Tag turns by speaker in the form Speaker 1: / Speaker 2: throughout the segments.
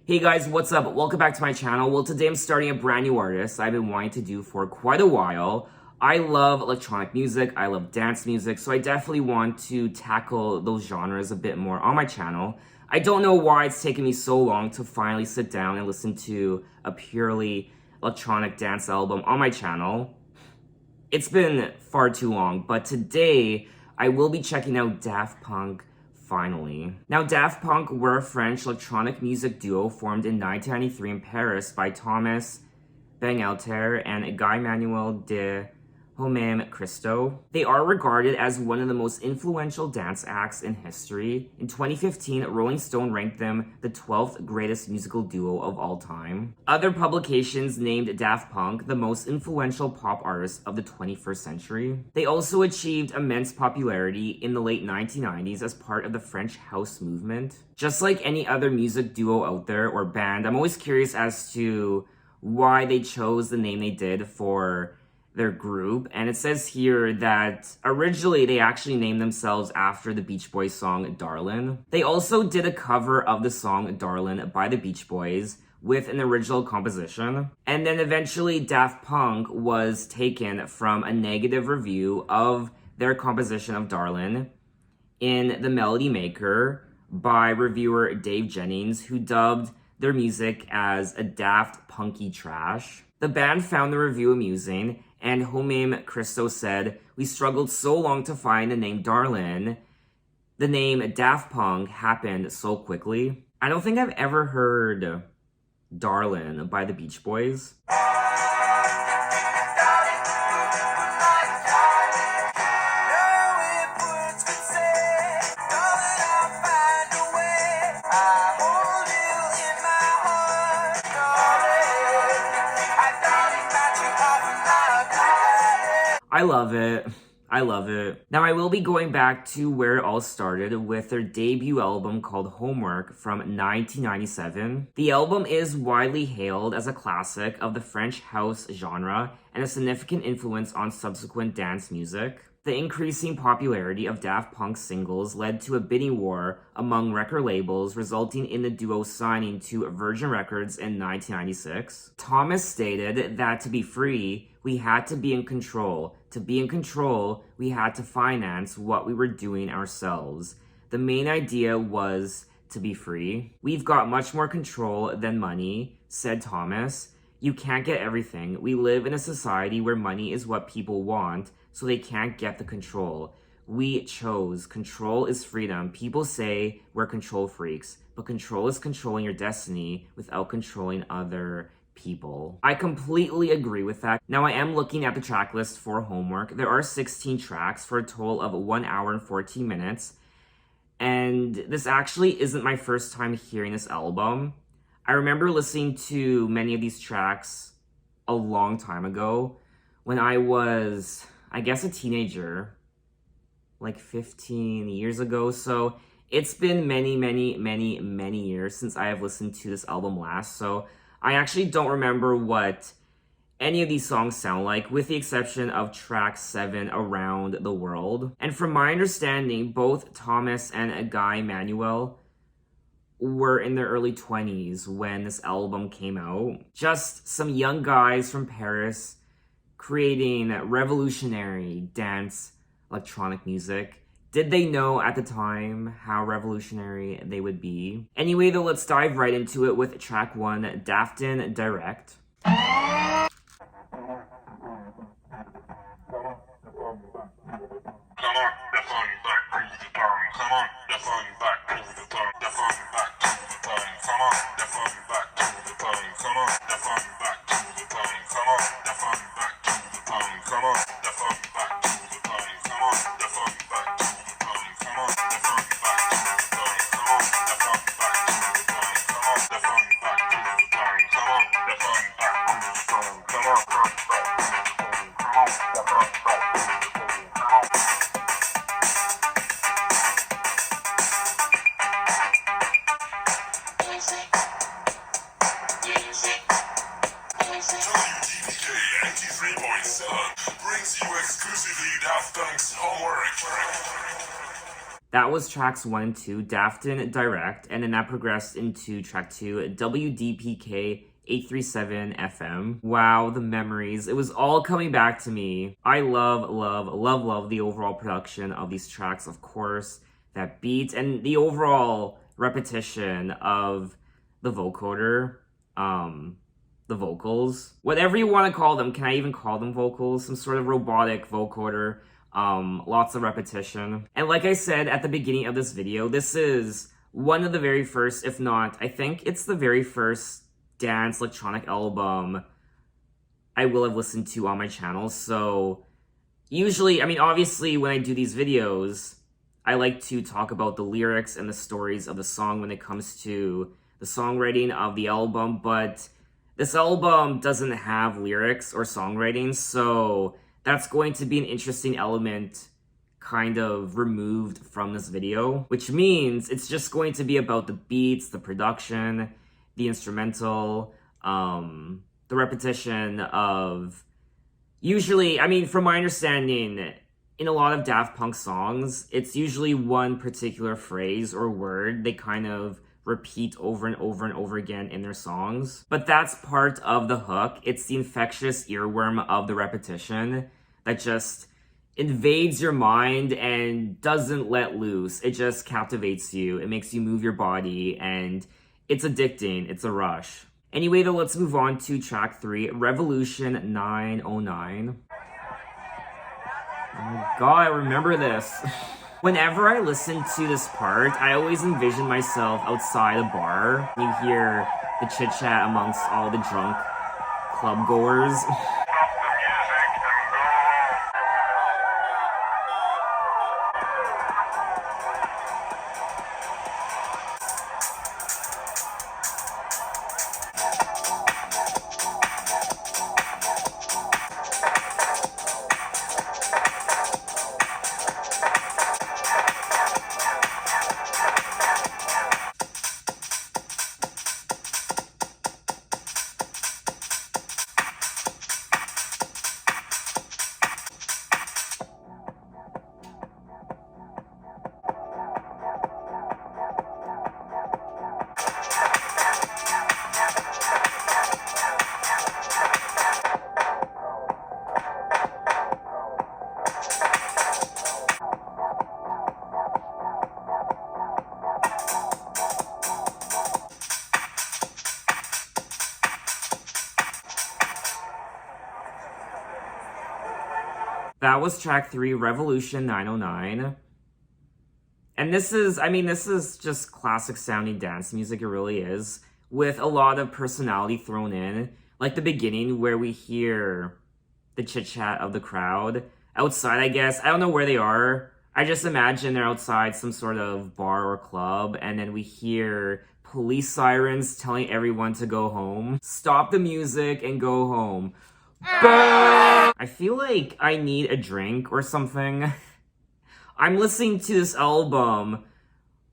Speaker 1: Hey guys, what's up? Welcome back to my channel. Well, today I'm starting a brand new artist I've been wanting to do for quite a while. I love electronic music, I love dance music, so I definitely want to tackle those genres a bit more on my channel. I don't know why it's taken me so long to finally sit down and listen to a purely electronic dance album on my channel. It's been far too long, but today I will be checking out Daft Punk finally. Now, Daft Punk were a French electronic music duo formed in 1993 in Paris by Thomas Bangalter and Guy-Manuel de Homem Christo. They are regarded as one of the most influential dance acts in history. In 2015, Rolling Stone ranked them the 12th greatest musical duo of all time. Other publications named Daft Punk the most influential pop artist of the 21st century. They also achieved immense popularity in the late 1990s as part of the French house movement. Just like any other music duo out there or band, I'm always curious as to why they chose the name they did for their group, and it says here that originally they actually named themselves after the Beach Boys song Darlin. They also did a cover of the song Darlin by the Beach Boys with an original composition, and then eventually Daft Punk was taken from a negative review of their composition of Darlin in The Melody Maker by reviewer Dave Jennings, who dubbed their music as a daft punky trash. The band found the review amusing, and Homem Christo said, "We struggled so long to find the name Darlin. The name Daft Punk happened so quickly." I don't think I've ever heard Darlin by the Beach Boys. I love it. I love it. Now, I will be going back to where it all started with their debut album called Homework from 1997. The album is widely hailed as a classic of the French house genre and a significant influence on subsequent dance music. The increasing popularity of Daft Punk's singles led to a bidding war among record labels, resulting in the duo signing to Virgin Records in 1996. Thomas stated that to be free, we had to be in control. To be in control, we had to finance what we were doing ourselves. The main idea was to be free. We've got much more control than money, said Thomas. You can't get everything. We live in a society where money is what people want, so they can't get the control. We chose. Control is freedom. People say we're control freaks, but control is controlling your destiny without controlling other people. I completely agree with that. Now, I am looking at the track list for Homework. There are 16 tracks for a total of 1 hour and 14 minutes. And this actually isn't my first time hearing this album. I remember listening to many of these tracks a long time ago when I was, I guess, a teenager, like 15 years ago. So it's been many years since I have listened to this album last. So I actually don't remember what any of these songs sound like, with the exception of track 7, Around the World. And from my understanding, both Thomas and Guy-Manuel were in their early 20s when this album came out. Just some young guys from Paris creating revolutionary dance electronic music. Did they know at the time how revolutionary they would be? Anyway, though, let's dive right into it with track 1, Daftin Direct. Brings you exclusively Daft Punk's Homework. That was tracks 1 and 2, Dafton Direct, and then that progressed into track 2, WDPK 837 FM. Wow, the memories. It was all coming back to me. I love the overall production of these tracks, of course, that beat, and the overall repetition of the vocoder, the vocals. Whatever you want to call them, can I even call them vocals? Some sort of robotic vocoder. Lots of repetition. And like I said at the beginning of this video, this is one of the very first, if not, I think it's the very first dance electronic album I will have listened to on my channel. So usually, I mean, obviously when I do these videos, I like to talk about the lyrics and the stories of the song when it comes to the songwriting of the album, but this album doesn't have lyrics or songwriting, so that's going to be an interesting element kind of removed from this video, which means it's just going to be about the beats, the production, the instrumental, the repetition of, usually, I mean, from my understanding, in a lot of Daft Punk songs, it's usually one particular phrase or word they kind of repeat over and over and over again in their songs. But that's part of the hook. It's the infectious earworm of the repetition that just invades your mind and doesn't let loose. It just captivates you. It makes you move your body, and it's addicting. It's a rush. Anyway, though, let's move on to track 3, Revolution 909. Oh my god, I remember this. Whenever I listen to this part, I always envision myself outside a bar. You hear the chit-chat amongst all the drunk club goers. That was track 3, Revolution 909. And this is just classic sounding dance music, it really is, with a lot of personality thrown in. Like the beginning where we hear the chit-chat of the crowd. Outside, I guess. I don't know where they are. I just imagine they're outside some sort of bar or club, and then we hear police sirens telling everyone to go home. Stop the music and go home. I feel like I need a drink or something. I'm listening to this album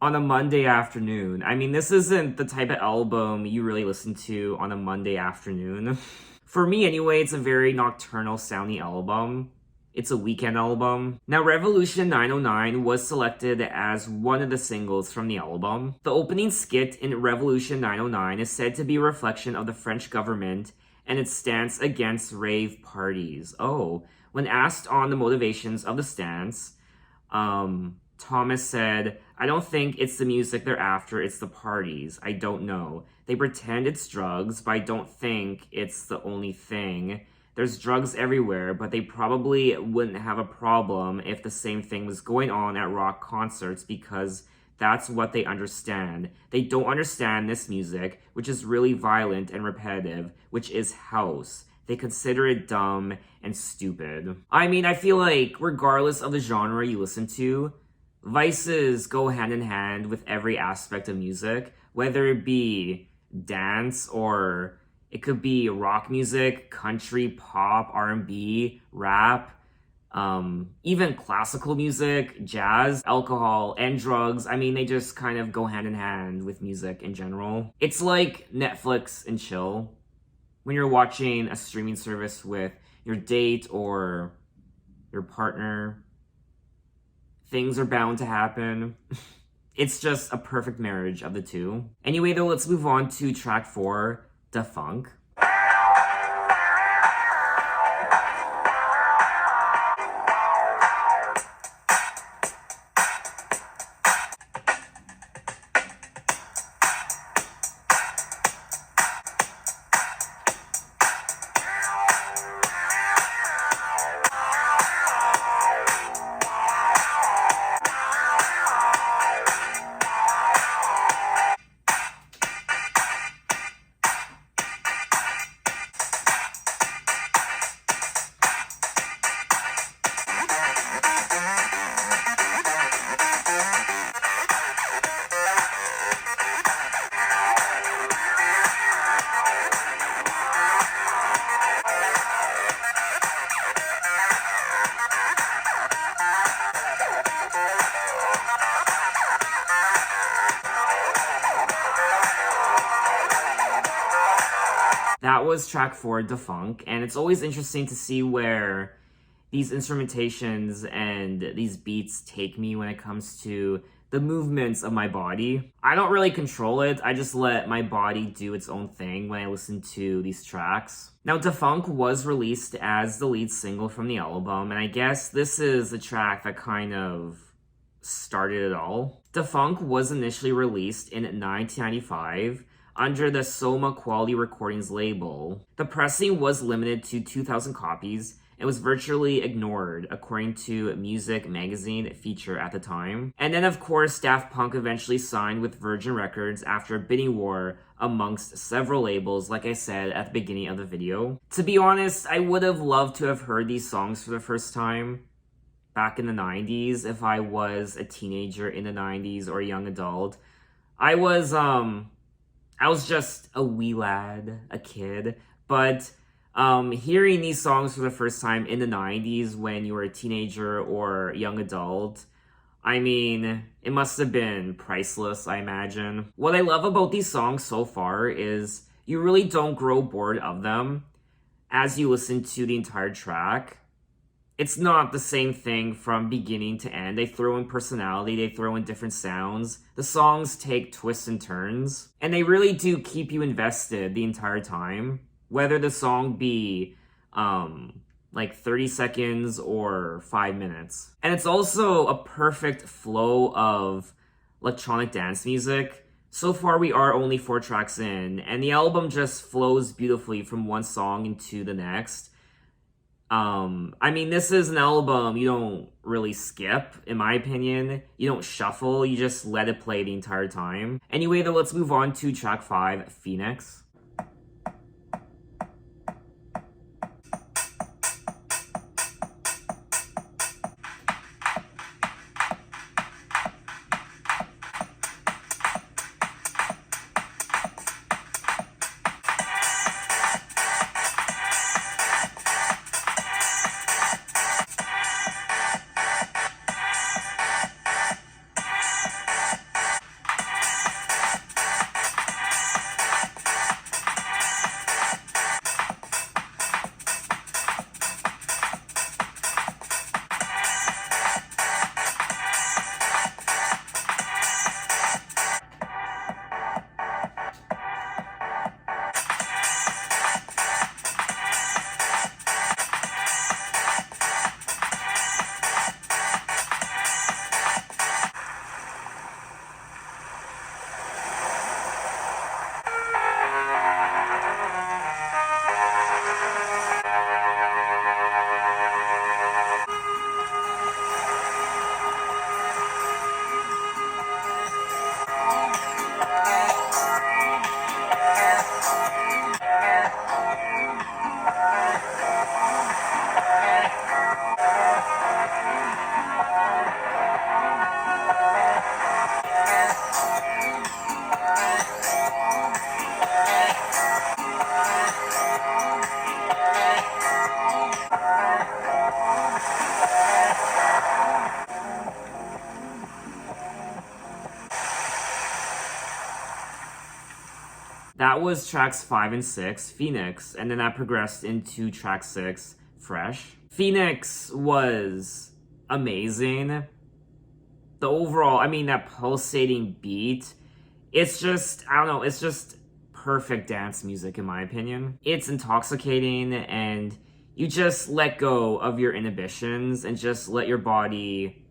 Speaker 1: on a Monday afternoon. I mean, this isn't the type of album you really listen to on a Monday afternoon. For me anyway, it's a very nocturnal sounding album. It's a weekend album. Now, Revolution 909 was selected as one of the singles from the album. The opening skit in Revolution 909 is said to be a reflection of the French government and its stance against rave parties. Oh, when asked on the motivations of the stance, Thomas said, "I don't think it's the music they're after, it's the parties. I don't know. They pretend it's drugs, but I don't think it's the only thing. There's drugs everywhere, but they probably wouldn't have a problem if the same thing was going on at rock concerts because that's what they understand. They don't understand this music, which is really violent and repetitive, which is house. They consider it dumb and stupid." I mean, I feel like regardless of the genre you listen to, vices go hand in hand with every aspect of music, whether it be dance or it could be rock music, country, pop, R&B, rap, even classical music, jazz, alcohol, and drugs. I mean, they just kind of go hand in hand with music in general. It's like Netflix and chill. When you're watching a streaming service with your date or your partner, things are bound to happen. It's just a perfect marriage of the two. Anyway, though, let's move on to track 4, Daft Punk. That was track 4, Daft Punk, and it's always interesting to see where these instrumentations and these beats take me when it comes to the movements of my body. I don't really control it, I just let my body do its own thing when I listen to these tracks. Now, Daft Punk was released as the lead single from the album, and I guess this is the track that kind of started it all. Daft Punk was initially released in 1995 under the Soma Quality Recordings label. The pressing was limited to 2,000 copies and was virtually ignored, according to Music Magazine feature at the time. And then, of course, Daft Punk eventually signed with Virgin Records after a bidding war amongst several labels, like I said at the beginning of the video. To be honest, I would have loved to have heard these songs for the first time back in the 90s if I was a teenager in the 90s or a young adult. I was just a wee lad, a kid, but hearing these songs for the first time in the 90s when you were a teenager or young adult, I mean, it must have been priceless, I imagine. What I love about these songs so far is you really don't grow bored of them as you listen to the entire track. It's not the same thing from beginning to end. They throw in personality, they throw in different sounds. The songs take twists and turns, and they really do keep you invested the entire time, whether the song be like 30 seconds or 5 minutes. And it's also a perfect flow of electronic dance music. So far we are only 4 tracks in, and the album just flows beautifully from one song into the next. I mean, this is an album you don't really skip, in my opinion. You don't shuffle, you just let it play the entire time. Anyway, though, let's move on to track 5, Phoenix. That was tracks 5 and 6, Phoenix, and then that progressed into track 6, Fresh. Phoenix was amazing. the overall, I mean, that pulsating beat, it's just, I don't know, it's just perfect dance music in my opinion. It's intoxicating and you just let go of your inhibitions and just let your body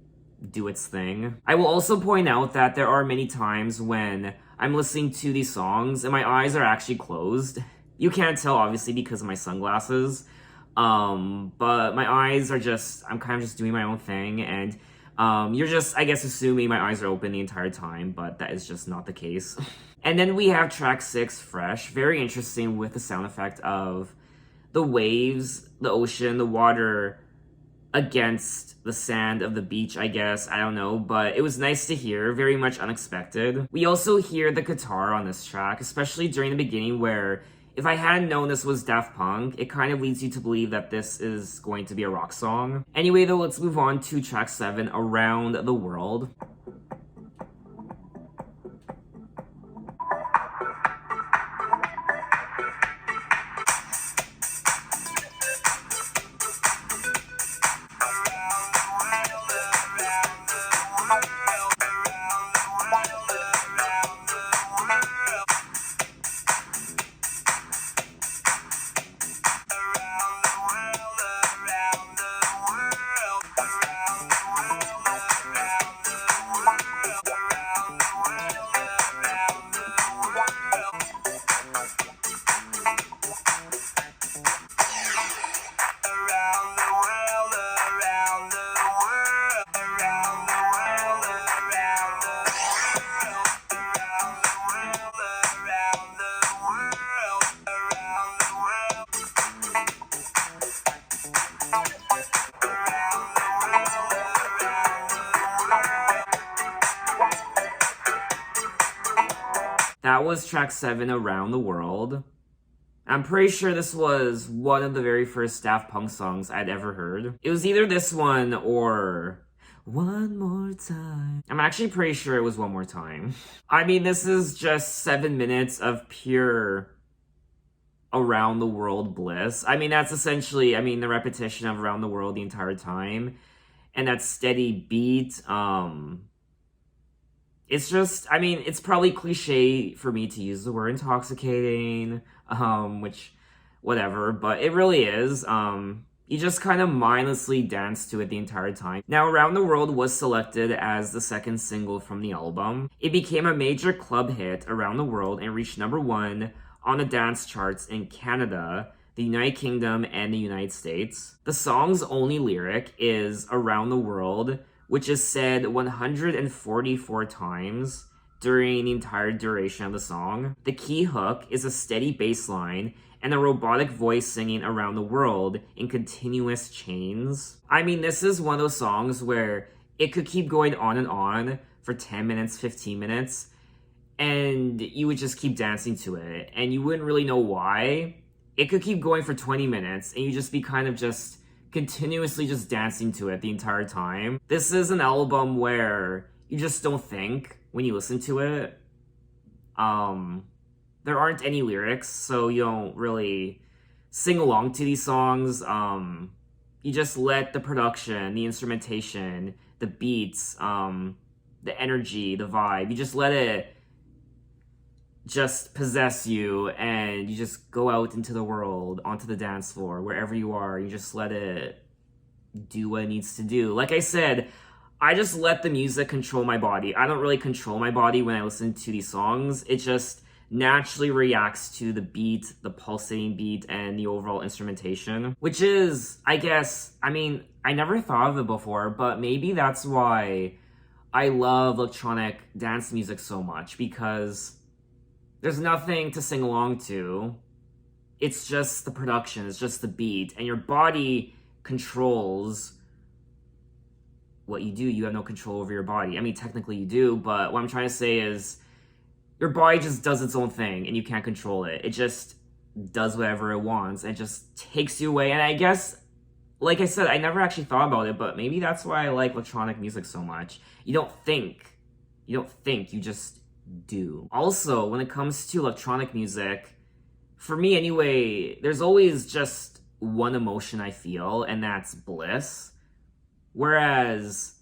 Speaker 1: do its thing. I will also point out that there are many times when I'm listening to these songs and my eyes are actually closed. You can't tell obviously because of my sunglasses. But my eyes are just, I'm kind of just doing my own thing and you're just, I guess, assuming my eyes are open the entire time, but that is just not the case. And then we have track 6, Fresh. Very interesting with the sound effect of the waves, the ocean, the water against the sand of the beach, I guess. I don't know, but it was nice to hear. Very much unexpected. We also hear the guitar on this track, especially during the beginning where if I hadn't known this was Daft Punk, it kind of leads you to believe that this is going to be a rock song. Anyway, though, let's move on to track 7, Around the World. That was track 7, Around the World. I'm pretty sure this was one of the very first Daft Punk songs I'd ever heard. It was either this one or One More Time. I'm actually pretty sure it was One More Time. I mean, this is just 7 minutes of pure around the world bliss. I mean, that's essentially, the repetition of Around the World the entire time. And that steady beat, it's just, it's probably cliche for me to use the word intoxicating, which, whatever, but it really is. You just kind of mindlessly dance to it the entire time. Now, Around the World was selected as the second single from the album. It became a major club hit around the world and reached #1 on the dance charts in Canada, the United Kingdom, and the United States. The song's only lyric is Around the World, which is said 144 times during the entire duration of the song. The key hook is a steady bass line and a robotic voice singing Around the World in continuous chains. This is one of those songs where it could keep going on and on for 10 minutes, 15 minutes, and you would just keep dancing to it, and you wouldn't really know why. It could keep going for 20 minutes, and you'd just be kind of just continuously just dancing to it the entire time. This is an album where you just don't think when you listen to it. There aren't any lyrics, so you don't really sing along to these songs. You just let the production, the instrumentation, the beats, the energy, the vibe, you just let it just possess you, and you just go out into the world, onto the dance floor, wherever you are. You just let it do what it needs to do. Like I said, I just let the music control my body. I don't really control my body when I listen to these songs. It just naturally reacts to the beat, the pulsating beat, and the overall instrumentation, which is, I guess, I never thought of it before, but maybe that's why I love electronic dance music so much, because there's nothing to sing along to. It's just the production, it's just the beat, and your body controls what you do. You have no control over your body. Technically you do, but what I'm trying to say is your body just does its own thing, and you can't control it. It just does whatever it wants, and just takes you away. And I guess, like I said, I never actually thought about it, but maybe that's why I like electronic music so much. You don't think, you just do. Also, when it comes to electronic music, for me anyway, there's always just one emotion I feel, and that's bliss. Whereas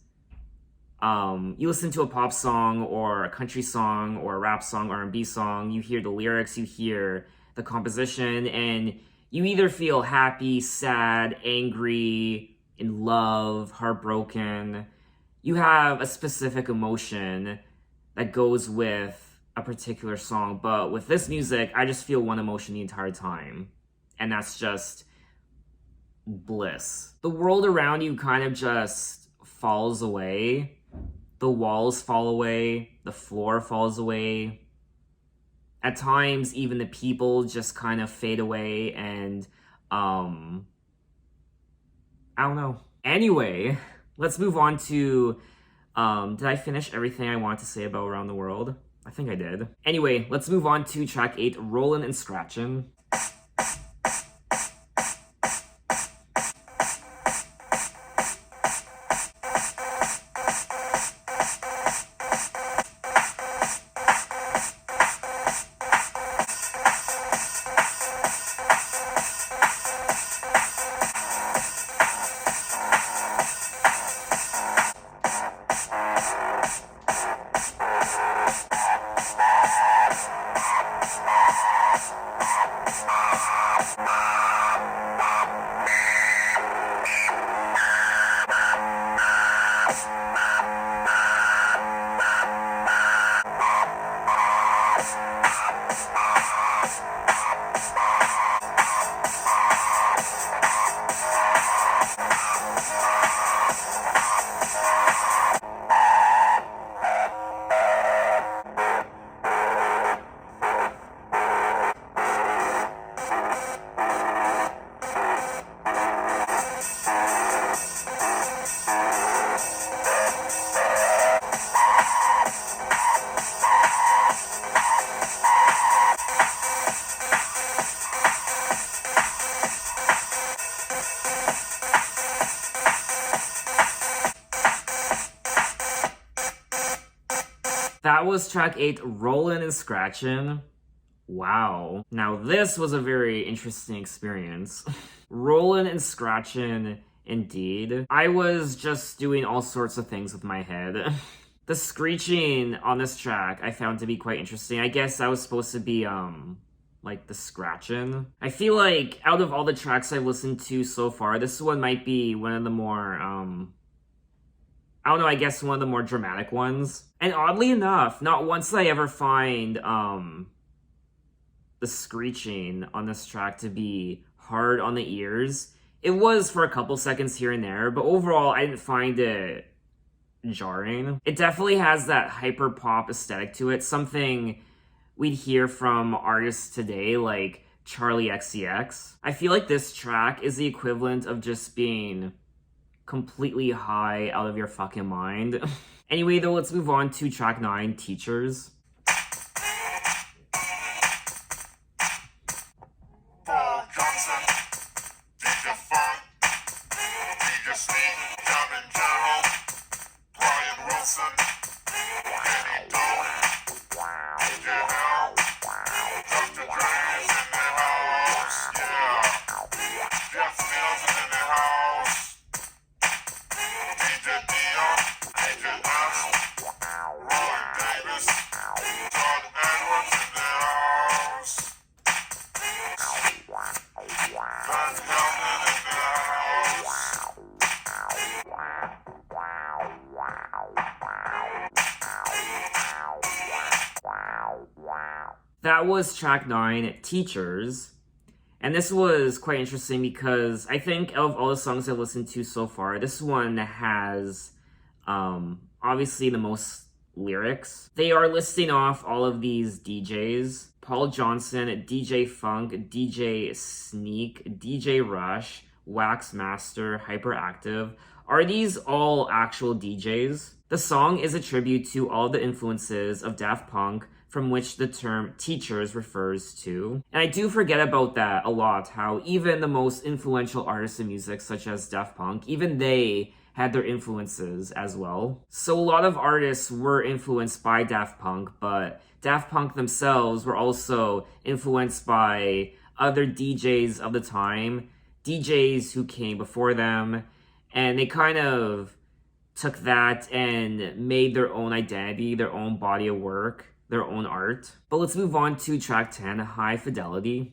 Speaker 1: You listen to a pop song or a country song or a rap song, R&B song, you hear the lyrics, you hear the composition, and you either feel happy, sad, angry, in love, heartbroken. You have a specific emotion that goes with a particular song, but with this music, I just feel one emotion the entire time, and that's just bliss. The world around you kind of just falls away. The walls fall away, the floor falls away. At times, even the people just kind of fade away, and I don't know. Anyway, let's move on to did I finish everything I want to say about Around the World? I think I did. Anyway, let's move on to track 8, Rollin and Scratchin. That was track 8, Rollin and Scratchin. Wow. Now this was a very interesting experience. Rollin and Scratchin, indeed. I was just doing all sorts of things with my head. The screeching on this track I found to be quite interesting. I guess that was supposed to be, like the scratching. I feel like out of all the tracks I've listened to so far, this one might be one of the more, I don't know, I guess one of the more dramatic ones. And oddly enough, not once did I ever find the screeching on this track to be hard on the ears. It was for a couple seconds here and there, but overall I didn't find it jarring. It definitely has that hyper pop aesthetic to it, something we'd hear from artists today like Charlie XCX. I feel like this track is the equivalent of just being completely high out of your fucking mind. Anyway, though, let's move on to track 9, Teachers. That was track 9, Teachers. And this was quite interesting because I think of all the songs I've listened to so far, this one has obviously the most lyrics. They are listing off all of these DJs. Paul Johnson, DJ Funk, DJ Sneak, DJ Rush, Wax Master, Hyperactive. Are these all actual DJs? The song is a tribute to all the influences of Daft Punk, from which the term teachers refers to. And I do forget about that a lot, how even the most influential artists in music, such as Daft Punk, even they had their influences as well. So a lot of artists were influenced by Daft Punk, but Daft Punk themselves were also influenced by other DJs of the time, DJs who came before them, and they kind of took that and made their own identity, their own body of work, their own art. But let's move on to track 10, High Fidelity.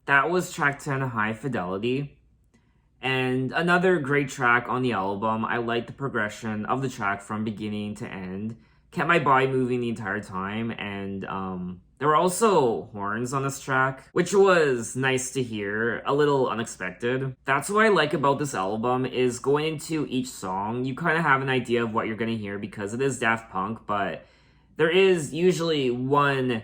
Speaker 1: That was track 10, High Fidelity. And another great track on the album. I like the progression of the track from beginning to end. Kept my body moving the entire time. And there were also horns on this track, which was nice to hear, a little unexpected. That's what I like about this album, is going into each song, you kind of have an idea of what you're going to hear because it is Daft Punk, but there is usually one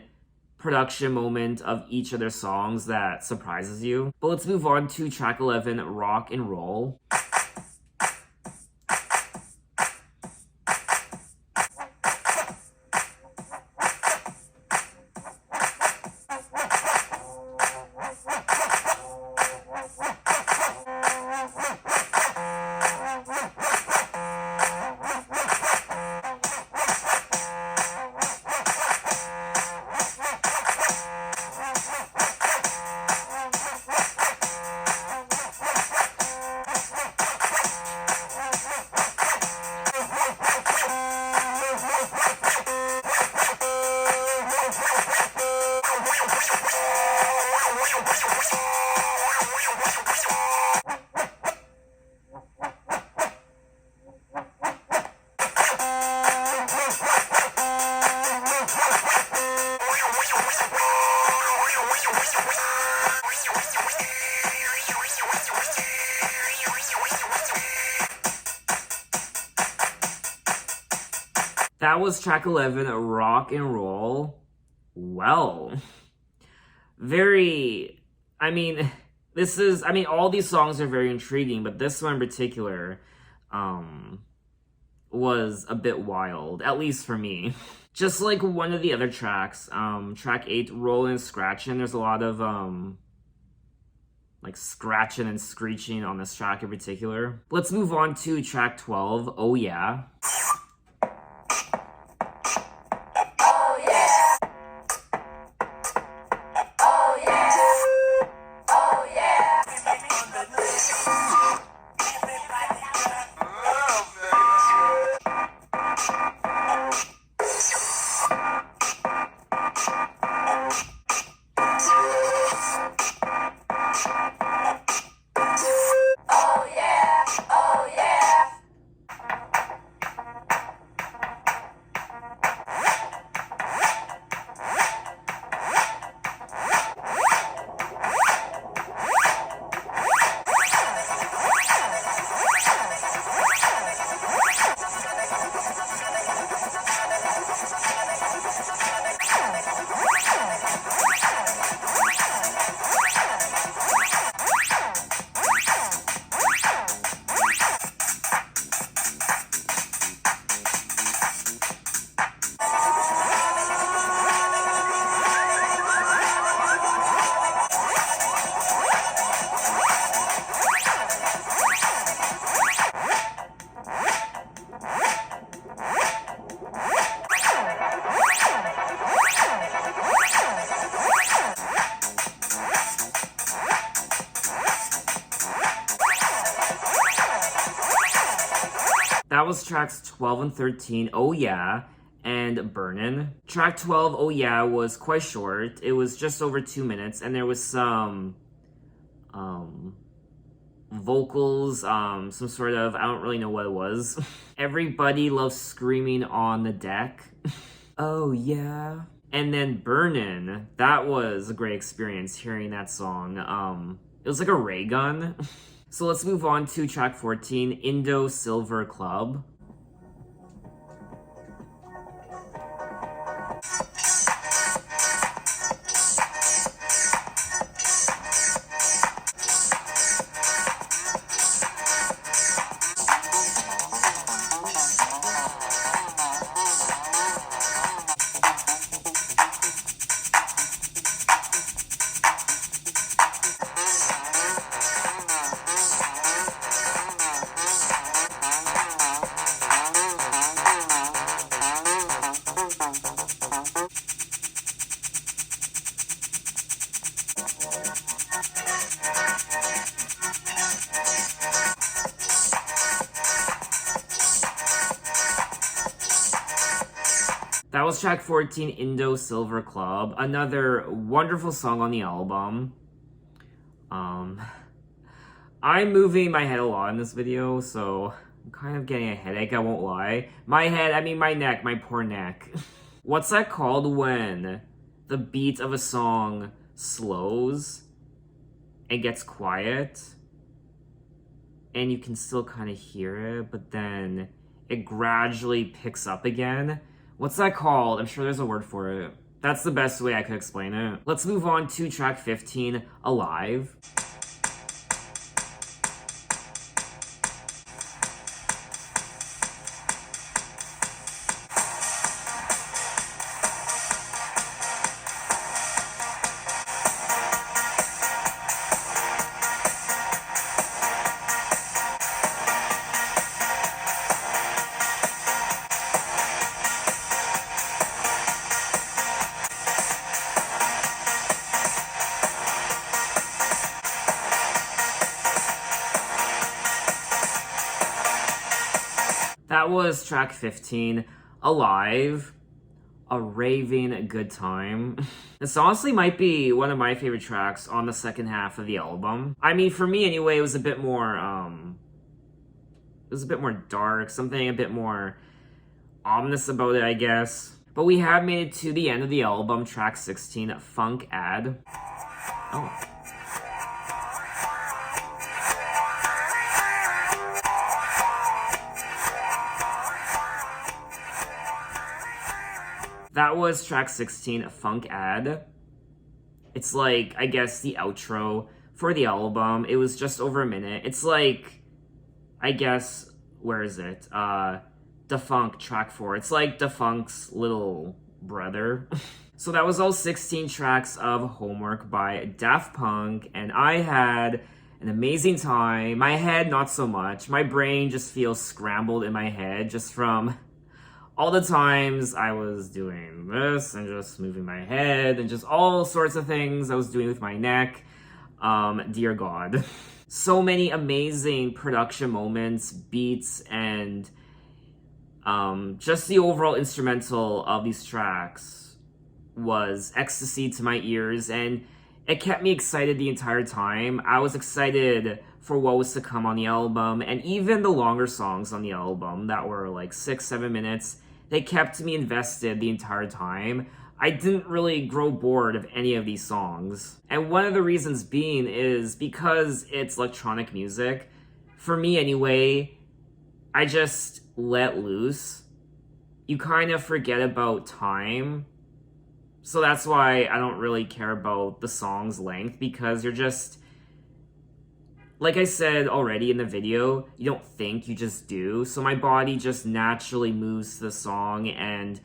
Speaker 1: production moment of each of their songs that surprises you. But let's move on to track 11, Rock and Roll. That was track 11, Rock and Roll. Well, very, all these songs are very intriguing, but this one in particular, was a bit wild, at least for me. Just like one of the other tracks, track 8, Rollin and Scratchin, there's a lot of, like scratching and screeching on this track in particular. Let's move on to track 12, Oh Yeah. That was tracks 12 and 13, Oh Yeah, and Burnin'. Track 12, Oh Yeah, was quite short. It was just over 2 minutes, and there was some vocals, some sort of, I don't really know what it was. Everybody loves screaming on the deck. Oh yeah. And then Burnin', that was a great experience hearing that song. It was like a ray gun. So let's move on to track 14, Indo Silver Club. That was track 14, Indo Silver Club. Another wonderful song on the album. I'm moving my head a lot in this video, so I'm kind of getting a headache, I won't lie. My head, I mean my neck, my poor neck. What's that called when the beat of a song slows and gets quiet? And you can still kind of hear it, but then it gradually picks up again. What's that called? I'm sure there's a word for it. That's the best way I could explain it. Let's move on to track 15, Alive. That was track 15, Alive, a raving good time. This honestly might be one of my favorite tracks on the second half of the album. I mean, for me anyway, it was a bit more dark, something a bit more ominous about it, I guess. But we have made it to the end of the album, track 16, Funk Ad. Oh. That was track 16, Funk Ad. It's like, I guess, the outro for the album. It was just over a minute. It's like, I guess, where is it? Da Funk, track 4. It's like Da Funk's little brother. So that was all 16 tracks of Homework by Daft Punk, and I had an amazing time. My head, not so much. My brain just feels scrambled in my head just from all the times I was doing this and just moving my head and just all sorts of things I was doing with my neck. Dear God. So many amazing production moments, beats, and just the overall instrumental of these tracks was ecstasy to my ears, and it kept me excited the entire time. I was excited for what was to come on the album, and even the longer songs on the album that were like 6-7 minutes, they kept me invested the entire time. I didn't really grow bored of any of these songs. And one of the reasons being is because it's electronic music. For me anyway, I just let loose. You kind of forget about time. So that's why I don't really care about the song's length, because you're just, like I said already in the video, you don't think, you just do. So my body just naturally moves to the song, and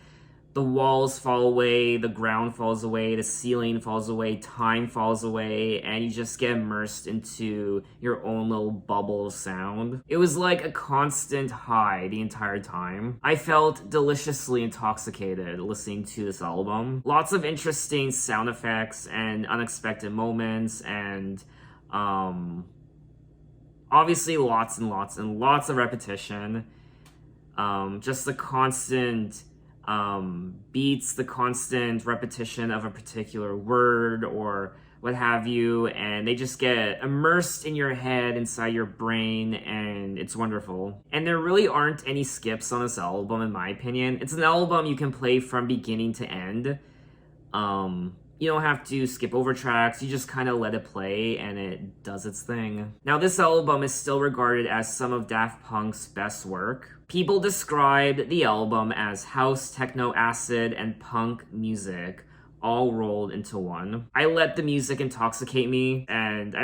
Speaker 1: the walls fall away, the ground falls away, the ceiling falls away, time falls away, and you just get immersed into your own little bubble of sound. It was like a constant high the entire time. I felt deliciously intoxicated listening to this album. Lots of interesting sound effects and unexpected moments, and obviously lots and lots and lots of repetition. Just the constant beats, the constant repetition of a particular word or what have you, and they just get immersed in your head, inside your brain, and it's wonderful. And there really aren't any skips on this album, in my opinion. It's an album you can play from beginning to end. You don't have to skip over tracks, you just kind of let it play and it does its thing. Now, this album is still regarded as some of Daft Punk's best work. People describe the album as house, techno, acid, and punk music all rolled into one. I let the music intoxicate me, and I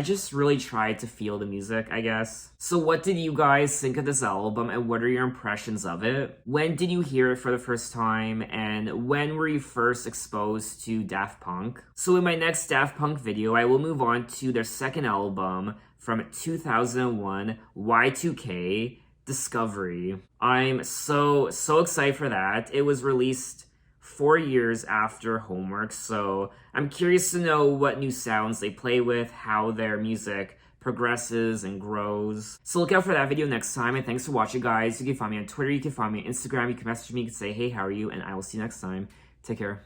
Speaker 1: just really tried to feel the music, I guess. So what did you guys think of this album, and what are your impressions of it? When did you hear it for the first time, and when were you first exposed to Daft Punk? So in my next Daft Punk video, I will move on to their second album from 2001, Y2K, Discovery. I'm so excited for that. It was released 4 years after Homework, so I'm curious to know what new sounds they play with, how their music progresses and grows. So look out for that video next time, and thanks for watching, guys. You can find me on Twitter, you can find me on Instagram, you can message me, you can say, hey, how are you? And I will see you next time. Take care.